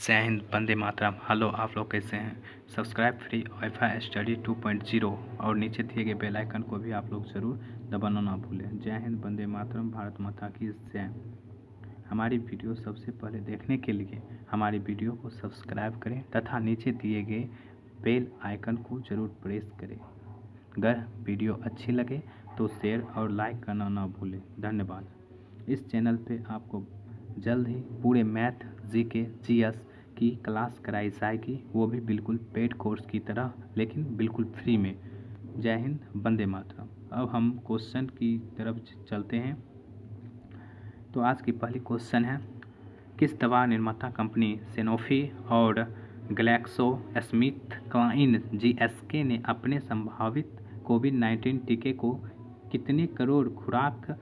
जय हिंद, वंदे मातरम। हेलो, आप लोग कैसे हैं? सब्सक्राइब फ्री वाईफाई स्टडी 2.0 और नीचे दिए गए बेल आइकन को भी आप लोग ज़रूर दबाना ना भूलें। जय हिंद, वंदे मातरम, भारत माता की जय। हमारी वीडियो सबसे पहले देखने के लिए हमारी वीडियो को सब्सक्राइब करें तथा नीचे दिए गए बेल आइकन को ज़रूर प्रेस करें। अगर वीडियो अच्छी लगे तो शेयर और लाइक करना ना भूलें। धन्यवाद। इस चैनल पे आपको जल्द ही पूरे मैथ, जीके, जीएस की क्लास कराई जाएगी, वो भी बिल्कुल पेड कोर्स की तरह, लेकिन बिल्कुल फ्री में। जय हिंद, वंदे मातरम। अब हम क्वेश्चन की तरफ चलते हैं। तो आज की पहली क्वेश्चन है, किस दवा निर्माता कंपनी सैनोफी और ग्लैक्सोस्मिथक्लाइन जीएसके ने अपने संभावित कोविड-19 टीके को कितने करोड़ खुराक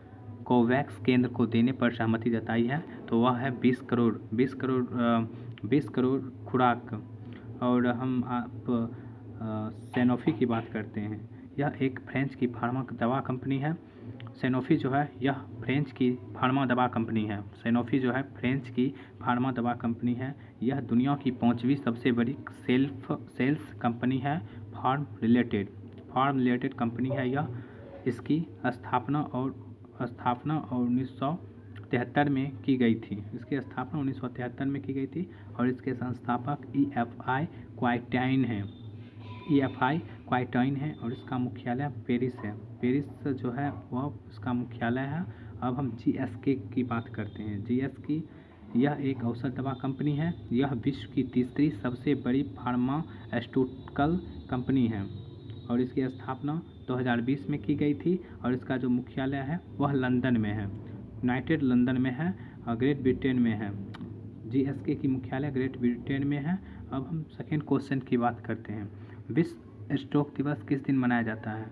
कोवैक्स केंद्र को देने पर सहमति जताई है? तो वह है 20 करोड़ खुराक। और हम सैनोफी की बात करते हैं। यह एक फ्रेंच की फार्मा दवा कंपनी है। सैनोफी जो है यह फ्रेंच की फार्मा दवा कंपनी है। सैनोफी जो है फ्रेंच की फार्मा दवा कंपनी है। यह दुनिया की 5वीं सबसे बड़ी सेल्स कंपनी है। फार्म रिलेटेड कंपनी है यह। इसकी स्थापना 1973 में की गई थी। इसकी स्थापना 1973 में की गई थी और इसके संस्थापक EFI क्वाइटाइन है और इसका मुख्यालय पेरिस है। पेरिस जो है वह इसका मुख्यालय है। अब हम GSK की बात करते हैं। GSK यह एक औषध दवा कंपनी है। यह विश्व की तीसरी सबसे बड़ी फार्मास्यूटिकल कंपनी है और इसकी स्थापना 2020 में की गई थी और इसका जो मुख्यालय है वह लंदन में है, यूनाइटेड लंदन में है और ग्रेट ब्रिटेन में है। GSK की मुख्यालय ग्रेट ब्रिटेन में है। अब हम सेकेंड क्वेश्चन की बात करते हैं। विश्व स्ट्रोक दिवस किस दिन मनाया जाता है?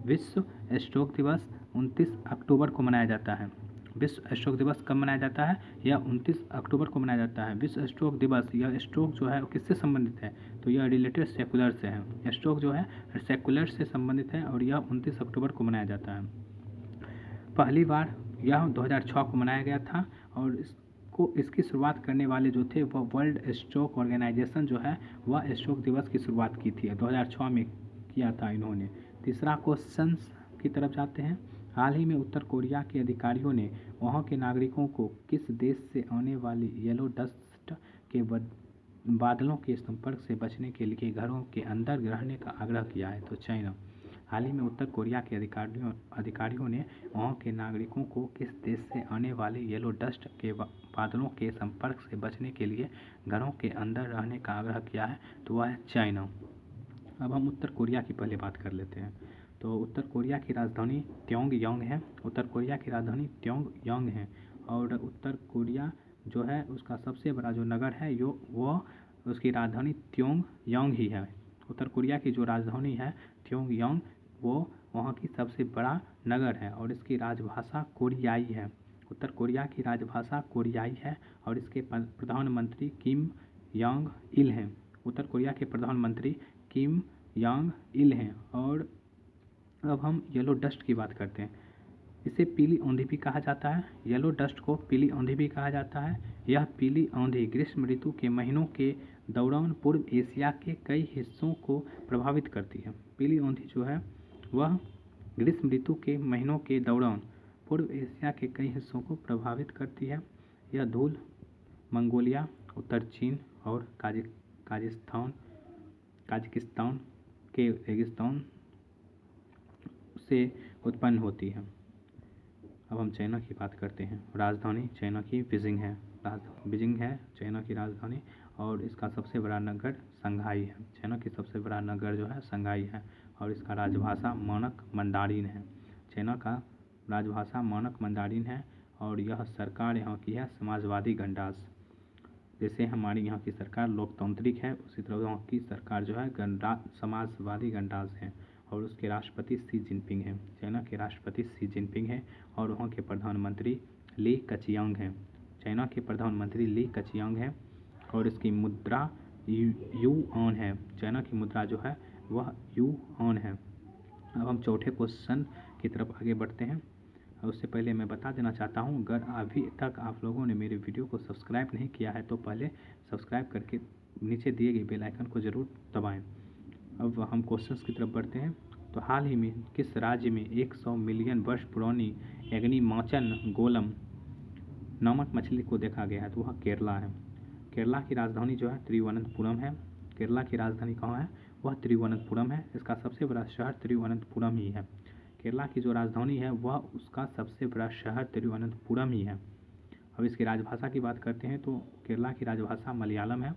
विश्व स्ट्रोक दिवस 29 अक्टूबर को मनाया जाता है। विश्व स्ट्रोक दिवस कब मनाया जाता है? यह 29 अक्टूबर को मनाया जाता है। विश्व स्ट्रोक दिवस, यह स्ट्रोक जो है किससे संबंधित है? तो यह रिलेटेड सेकुलर से है। स्ट्रोक जो है सेकुलर से संबंधित है और यह 29 अक्टूबर को मनाया जाता है। पहली बार यह 2006 को मनाया गया था और इसकी शुरुआत करने वाले जो थे वह वर्ल्ड स्ट्रोक ऑर्गेनाइजेशन जो है वह स्ट्रोक दिवस की शुरुआत की थी, 2006 में किया था इन्होंने। तीसरा क्वेश्चन की तरफ जाते हैं। हाल ही में उत्तर कोरिया के अधिकारियों ने वहां के नागरिकों को किस देश से आने वाली येलो डस्ट के बादलों के संपर्क से बचने के लिए घरों के अंदर रहने का आग्रह किया है? तो चाइना। हाल ही में उत्तर कोरिया के अधिकारियों ने वहां के नागरिकों को किस देश से आने वाले येलो डस्ट के बादलों के संपर्क से बचने के लिए घरों के अंदर रहने का आग्रह किया है? तो वह है चाइना। अब हम उत्तर कोरिया की पहले बात कर लेते हैं। तो उत्तर कोरिया की राजधानी प्योंगयांग है। उत्तर कोरिया की राजधानी प्योंगयांग है और उत्तर कोरिया जो है उसका सबसे बड़ा जो नगर है वो उसकी राजधानी प्योंगयांग ही है। उत्तर कोरिया की जो राजधानी है प्योंगयांग, वो वहाँ की सबसे बड़ा नगर है और इसकी राजभाषा कोरियाई है। उत्तर कोरिया की राजभाषा कोरियाई है और इसके प्रधानमंत्री किम यांग इल हैं। उत्तर कोरिया के प्रधानमंत्री किम यांग इल हैं। और अब हम येलो डस्ट की बात करते हैं। इसे पीली आंधी भी कहा जाता है। येलो डस्ट को पीली आंधी भी कहा जाता है। यह पीली आंधी ग्रीष्म ऋतु के महीनों के दौरान पूर्व एशिया के कई हिस्सों को प्रभावित करती है। पीली आंधी जो है वह ग्रीष्म ऋतु के महीनों के दौरान पूर्व एशिया के कई हिस्सों को प्रभावित करती है। यह धूल मंगोलिया, उत्तर चीन और काजाकिस्तान के रेगिस्तान से उत्पन्न होती है। अब हम चाइना की बात करते हैं। राजधानी चाइना की बीजिंग है चाइना की राजधानी और इसका सबसे बड़ा नगर शंघाई है। चाइना की सबसे बड़ा नगर जो है शंघाई है और इसका राजभाषा मानक मंदारिन है। चाइना का राजभाषा मानक मंदारिन है और यह सरकार यहाँ की है समाजवादी गणराज्य। जैसे हमारी यहाँ की सरकार लोकतांत्रिक है, उसी तरह वहाँ की सरकार जो है समाजवादी गणराज्य है और उसके राष्ट्रपति शी जिनपिंग हैं। चाइना के राष्ट्रपति शी जिनपिंग हैं और वहाँ के प्रधानमंत्री ली कचियांग हैं। चाइना के प्रधानमंत्री ली कचियांग हैं और इसकी मुद्रा युआन है। चाइना की मुद्रा जो है वह युआन है। अब हम चौथे क्वेश्चन की तरफ आगे बढ़ते हैं। और उससे पहले मैं बता देना चाहता हूँ, अगर अभी तक आप लोगों ने मेरे वीडियो को सब्सक्राइब नहीं किया है तो पहले सब्सक्राइब करके नीचे दिए गए बेल आइकन को ज़रूर दबाएं। अब हम क्वेश्चंस की तरफ बढ़ते हैं। तो हाल ही में किस राज्य में 100 मिलियन वर्ष पुरानी एग्नीमाचन गोलम नामक मछली को देखा गया है? तो वह केरला है। केरला की राजधानी जो है तिरुवनंतपुरम है। केरला की राजधानी कहाँ है? वह तिरुवनंतपुरम है। इसका सबसे बड़ा शहर तिरुवनंतपुरम ही है। केरला की जो राजधानी है वह उसका सबसे बड़ा शहर तिरुवनंतपुरम ही है। अब इसकी राजभाषा की बात करते हैं तो केरला की राजभाषा मलयालम है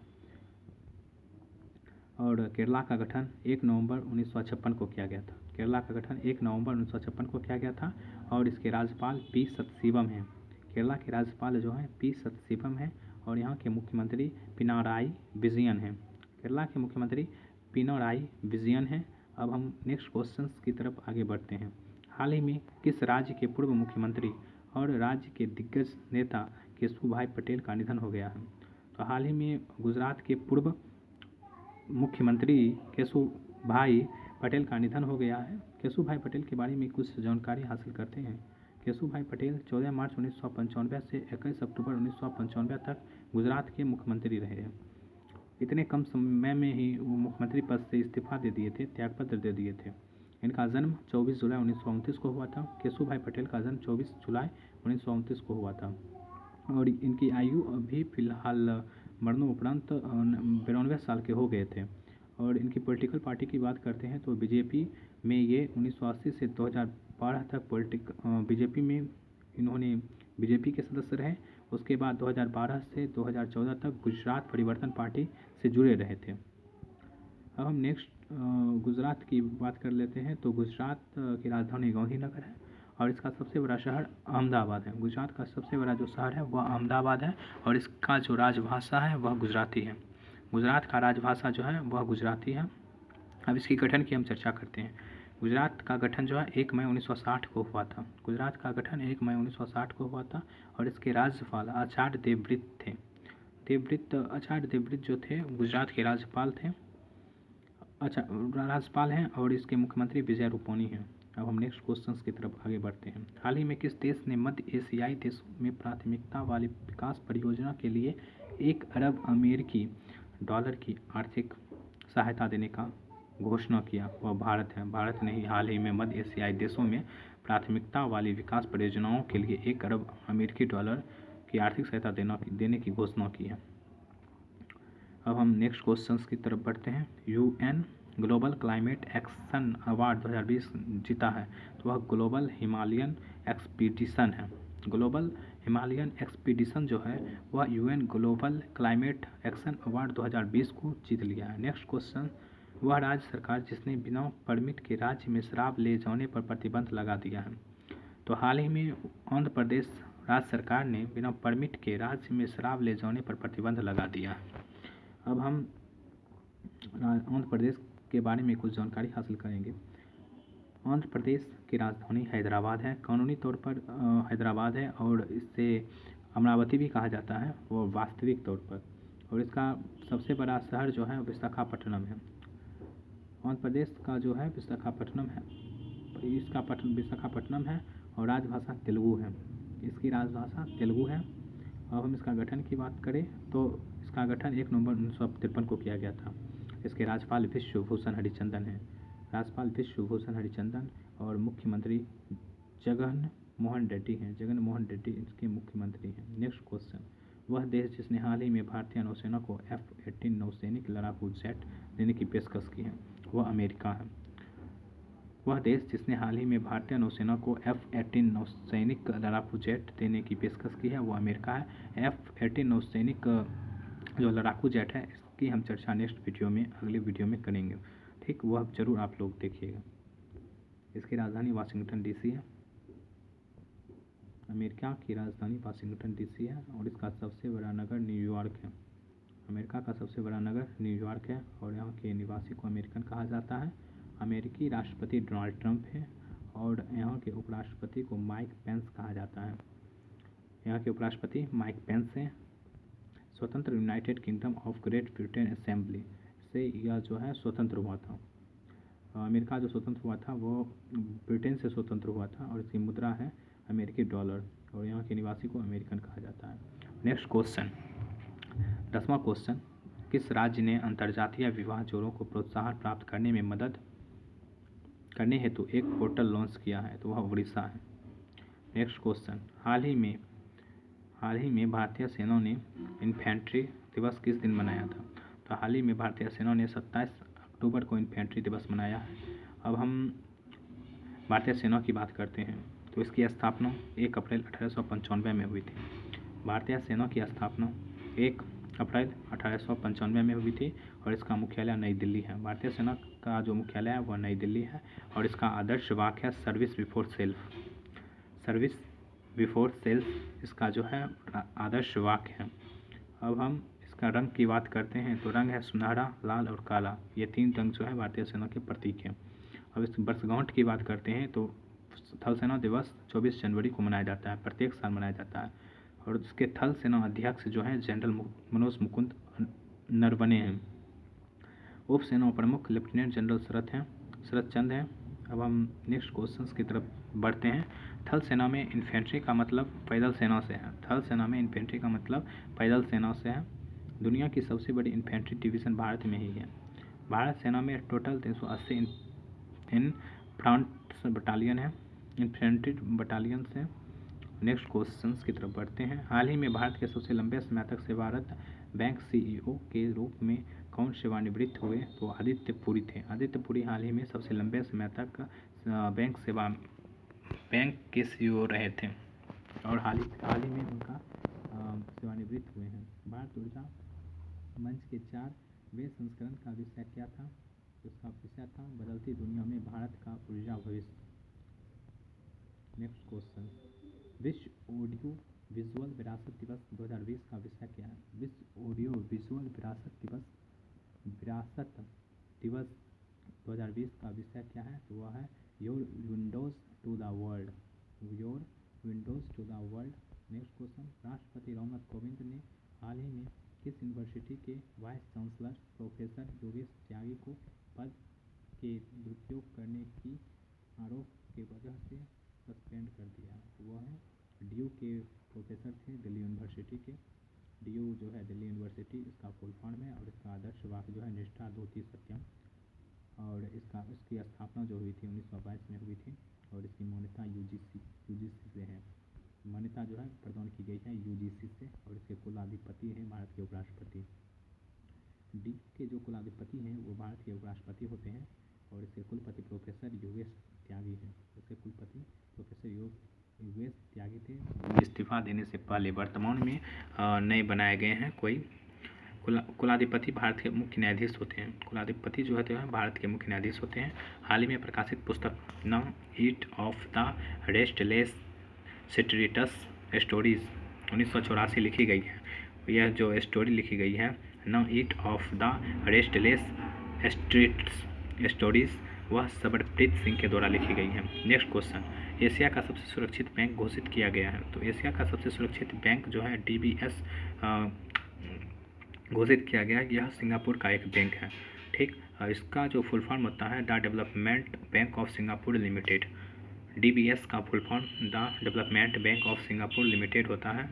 और केरला का गठन 1 नवंबर 1956 को किया गया था। केरला का गठन 1 नवंबर 1956 को किया गया था और इसके राज्यपाल पी सतशिवम हैं। केरला के राज्यपाल जो हैं पी सतशिवम हैं और यहाँ के मुख्यमंत्री पिनाराई विजयन हैं। केरला के मुख्यमंत्री पिनाराई विजयन हैं। अब हम नेक्स्ट क्वेश्चन की तरफ आगे बढ़ते हैं। हाल ही में किस राज्य के पूर्व मुख्यमंत्री और राज्य के दिग्गज नेता केशुभाई पटेल का निधन हो गया है? तो हाल ही में गुजरात के पूर्व मुख्यमंत्री केशुभाई पटेल का निधन हो गया है। केशुभाई पटेल के बारे में कुछ जानकारी हासिल करते हैं। केशुभाई पटेल 14 मार्च 1995 से 21 अक्टूबर 1995 तक गुजरात के मुख्यमंत्री रहे हैं। इतने कम समय में ही वो मुख्यमंत्री पद से इस्तीफा दे दिए थे, त्यागपत्र दे दिए थे। इनका जन्म 24 जुलाई 1929 को हुआ था। केशुभाई पटेल का जन्म 24 जुलाई 1929 को हुआ था और इनकी आयु अभी फ़िलहाल मरणोपरांत 92 साल के हो गए थे। और इनकी पॉलिटिकल पार्टी की बात करते हैं तो बीजेपी में ये 1980 से 2012 तक बीजेपी में इन्होंने बीजेपी के सदस्य रहे। उसके बाद 2012 से 2014 तक गुजरात परिवर्तन पार्टी से जुड़े रहे थे। अब हम नेक्स्ट गुजरात की बात कर लेते हैं। तो गुजरात की राजधानी गांधीनगर है और इसका सबसे बड़ा शहर अहमदाबाद है। गुजरात का सबसे बड़ा जो शहर है वह अहमदाबाद है और इसका जो राजभाषा है वह गुजराती है। गुजरात का राजभाषा जो है वह गुजराती है। अब इसकी गठन की हम चर्चा करते हैं। गुजरात का गठन जो है 1 मई 1960 को हुआ था। गुजरात का गठन 1 मई 1960 को हुआ था और इसके राज्यपाल आचार्य देवव्रत थे। आचार्य देवव्रत जो थे गुजरात के राज्यपाल थे, राज्यपाल हैं और इसके मुख्यमंत्री विजय रूपानी हैं। अब हम नेक्स्ट क्वेश्चंस की तरफ आगे बढ़ते हैं। हाल ही में किस देश ने मध्य एशियाई देशों में प्राथमिकता वाली विकास परियोजना के लिए 1 अरब अमेरिकी डॉलर की आर्थिक सहायता देने का घोषणा किया? वह भारत है। भारत ने ही हाल ही में मध्य एशियाई देशों में प्राथमिकता वाली विकास परियोजनाओं के लिए 1 अरब अमेरिकी डॉलर की आर्थिक सहायता देने की घोषणा की है। अब हम नेक्स्ट क्वेश्चंस की तरफ बढ़ते हैं। UN global climate action award 2020 जीता है तो वह ग्लोबल हिमालयन एक्सपीडिशन है। ग्लोबल हिमालयन एक्सपीडिशन जो है वह UN global climate action award 2020 को जीत लिया है। नेक्स्ट क्वेश्चन, वह राज्य सरकार जिसने बिना परमिट के राज्य में शराब ले जाने पर प्रतिबंध लगा दिया है? तो हाल ही में आंध्र प्रदेश राज्य सरकार ने बिना परमिट के राज्य में शराब ले जाने पर प्रतिबंध लगा दिया है। अब हम आंध्र प्रदेश के बारे में कुछ जानकारी हासिल करेंगे। आंध्र प्रदेश की राजधानी हैदराबाद है। कानूनी तौर पर हैदराबाद है और इससे अमरावती भी कहा जाता है वो वास्तविक तौर पर। और इसका सबसे बड़ा शहर जो है विशाखापट्टनम है। आंध्र प्रदेश का जो है विशाखापट्टनम है, इसका विशाखापट्टनम है और राजभाषा तेलुगु है। इसकी राजभाषा तेलुगु है। अब हम इसका गठन की बात करें तो इसका गठन 1 नवंबर 1953 को किया गया था। इसके राज्यपाल विश्वभूषण हरिचंदन हैं। राज्यपाल विश्वभूषण हरिचंदन और मुख्यमंत्री जगन मोहन रेड्डी हैं। जगन मोहन रेड्डी इसके मुख्यमंत्री हैं। नेक्स्ट क्वेश्चन, वह देश जिसने हाल ही में भारतीय नौसेना को F-18 नौसैनिक लड़ाकू जेट देने की पेशकश की है? वह अमेरिका है। वह देश जिसने हाल ही में भारतीय नौसेना को F-18 नौसैनिक लड़ाकू जेट देने की पेशकश की है वो अमेरिका है। F-18 नौसैनिक जो लड़ाकू जेट है इसकी हम चर्चा नेक्स्ट वीडियो में अगले वीडियो में करेंगे। ठीक, वह ज़रूर आप लोग देखिएगा। इसकी राजधानी वाशिंगटन DC है। अमेरिका की राजधानी वाशिंगटन DC है और इसका सबसे बड़ा नगर न्यूयॉर्क है। अमेरिका का सबसे बड़ा नगर न्यूयॉर्क है और यहाँ के निवासी को अमेरिकन कहा जाता है। अमेरिकी राष्ट्रपति डोनाल्ड ट्रंप हैं और यहाँ के उपराष्ट्रपति को माइक पेंस कहा जाता है। यहाँ के उपराष्ट्रपति माइक पेंस हैं। स्वतंत्र United kingdom of great Britain assembly से यह जो है स्वतंत्र हुआ था। अमेरिका जो स्वतंत्र हुआ था वो ब्रिटेन से स्वतंत्र हुआ था और इसकी मुद्रा है अमेरिकी डॉलर और यहाँ के निवासी को अमेरिकन कहा जाता है। नेक्स्ट क्वेश्चन, 10वां क्वेश्चन, किस राज्य ने अंतर्जातीय विवाह जोड़ों को प्रोत्साहन प्राप्त करने में मदद करने हेतु एक पोर्टल लॉन्च किया है? तो वह उड़ीसा है। नेक्स्ट क्वेश्चन, हाल ही में भारतीय सेना ने इन्फेंट्री दिवस किस दिन मनाया था? तो हाल ही में भारतीय सेना ने 27 अक्टूबर को इन्फेंट्री दिवस मनाया है। अब हम भारतीय सेना की बात करते हैं तो इसकी स्थापना 1 अप्रैल 1895 में हुई थी। भारतीय सेना की स्थापना 1 अप्रैल 1895 में हुई थी और इसका मुख्यालय नई दिल्ली है। भारतीय सेना का जो मुख्यालय है वह नई दिल्ली है और इसका आदर्श वाक्य है service before self. Service before self इसका जो है आदर्श वाक्य है। अब हम इसका रंग की बात करते हैं तो रंग है सुनहरा, लाल और काला। ये 3 रंग जो है भारतीय सेना के प्रतीक हैं। अब इस वर्षगांठ की बात करते हैं तो थल सेना दिवस 24 जनवरी को मनाया जाता है, प्रत्येक साल मनाया जाता है और इसके थल सेना अध्यक्ष जो हैं जनरल मनोज मुकुंद नरवणे हैं। उप सेना प्रमुख लेफ्टिनेंट जनरल शरद चंद हैं। अब हम नेक्स्ट क्वेश्चंस की तरफ बढ़ते हैं। थल सेना में इन्फेंट्री का मतलब पैदल सेना से है। थल सेना में इन्फेंट्री का मतलब पैदल सेना से है। दुनिया की सबसे बड़ी इन्फेंट्री डिवीज़न भारत में ही है। भारत सेना में टोटल 380 फ्रंट बटालियन है, इन्फेंट्री बटालियन से। नेक्स्ट क्वेश्चंस की तरफ बढ़ते हैं। हाल ही में भारत के सबसे लंबे समय तक सेवारत बैंक सीईओ के रूप में कौन सेवानिवृत्त हुए? तो आदित्य पुरी थे। आदित्य पुरी हाल ही में सबसे लंबे समय तक बैंक के सीईओ रहे थे और हाल ही में उनका सेवानिवृत्त हुए हैं। भारत ऊर्जा मंच के 4वें संस्करण का विषय क्या था? उसका विषय था बदलती दुनिया में भारत का ऊर्जा भविष्य। नेक्स्ट क्वेश्चन, विश्व ऑडियो विजुअल विरासत दिवस 2020 का विषय क्या है? विश्व ऑडियो विजुअल विरासत दिवस 2020 का विषय क्या है? तो वह है your windows to the world. Your windows to the world. Next question, राष्ट्रपति रामनाथ कोविंद ने हाल ही में किस यूनिवर्सिटी के वाइस चांसलर प्रोफेसर योगेश त्यागी को पद के दुरुपयोग करने की आरोप के वजह से सस्पेंड कर दिया? वह है ड्यू के प्रोफेसर थे दिल्ली यूनिवर्सिटी के। ड्यू जो है दिल्ली यूनिवर्सिटी, इसका फुल फॉर्म है और इसका आदर्श वाक्य जो है निष्ठा धोती सत्यम। और इसकी स्थापना जो हुई थी 1922 में हुई थी और इसकी मान्यता यूजीसी से है। मान्यता जो है प्रदान की गई है यूजीसी से और इसके कुलाधिपति हैं भारत के उपराष्ट्रपति। डी के जो कुलाधिपति हैं वो भारत के उपराष्ट्रपति होते हैं और इसके कुलपति प्रोफेसर योगेश त्यागी हैं। इसके कुलपति प्रोफेसर योगेश त्यागी थे। इस्तीफा देने से पहले वर्तमान में नए बनाए गए हैं। कोई कुलाधिपति भारत के मुख्य न्यायाधीश होते हैं। कुलाधिपति जो होते हैं भारत के मुख्य न्यायाधीश होते हैं। हाल ही में प्रकाशित पुस्तक न eat of the restless streets stories 1984 लिखी गई है। यह जो स्टोरी लिखी गई है न eat of the restless streets stories वह सरबप्रीत सिंह के द्वारा लिखी गई है। नेक्स्ट क्वेश्चन, एशिया का सबसे सुरक्षित बैंक घोषित किया गया है। तो एशिया का सबसे सुरक्षित बैंक जो है DBS घोषित किया गया। यह सिंगापुर का एक बैंक है। ठीक, इसका जो फुल फॉर्म होता है the development bank of Singapore limited. DBS का full form the development bank of Singapore limited होता है।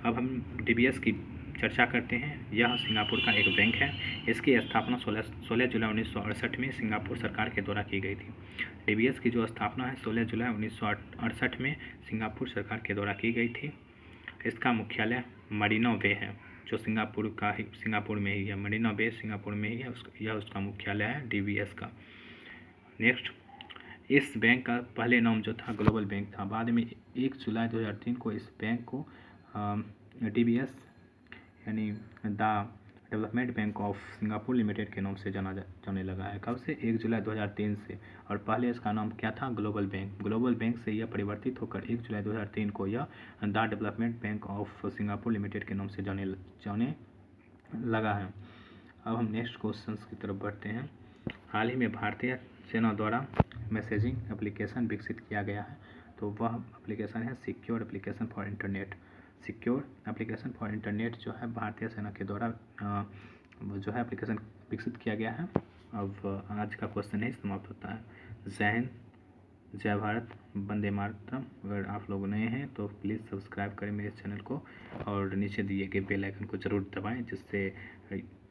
अब हम DBS की चर्चा करते हैं। यह सिंगापुर का एक बैंक है। इसकी स्थापना 16 जुलाई 1968 में सिंगापुर सरकार के द्वारा की गई थी। DBS की जो स्थापना है 16 जुलाई 1968 में सिंगापुर सरकार के द्वारा की गई थी। इसका मुख्यालय मरीना बे है जो सिंगापुर में ही है। मरीना बे सिंगापुर में ही है। यह उसका मुख्यालय है DBS का। नेक्स्ट, इस बैंक का पहले नाम जो था ग्लोबल बैंक था। बाद में 1 जुलाई 2003 को इस बैंक को DBS यानी the development bank of Singapore limited के नाम से जाने लगा है। कब से? 1 जुलाई 2003 से। और पहले इसका नाम क्या था? Global bank. ग्लोबल बैंक से यह परिवर्तित होकर 1 जुलाई 2003 को यह the development bank of Singapore limited के नाम से जाने लगा है। अब हम नेक्स्ट क्वेश्चन की तरफ बढ़ते हैं। हाल ही में भारतीय सेना द्वारा मैसेजिंग एप्लीकेशन विकसित किया गया है। तो वह एप्लीकेशन है secure application for internet. Secure application for internet जो है भारतीय सेना के द्वारा जो है एप्लीकेशन विकसित किया गया है। अब आज का क्वेश्चन यही समाप्त होता है। जय हिंद। जय भारत, वंदे मातरम। अगर आप लोग नए हैं तो प्लीज़ सब्सक्राइब करें मेरे चैनल को और नीचे दिए गए बेल आइकन को ज़रूर दबाएं, जिससे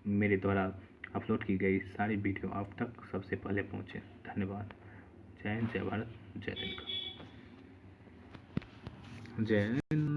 मेरे द्वारा अपलोड की गई सारी वीडियो आप तक सबसे पहले पहुंचे। धन्यवाद। जय हिंद, जय भारत, जय तिलका, जय हिंद।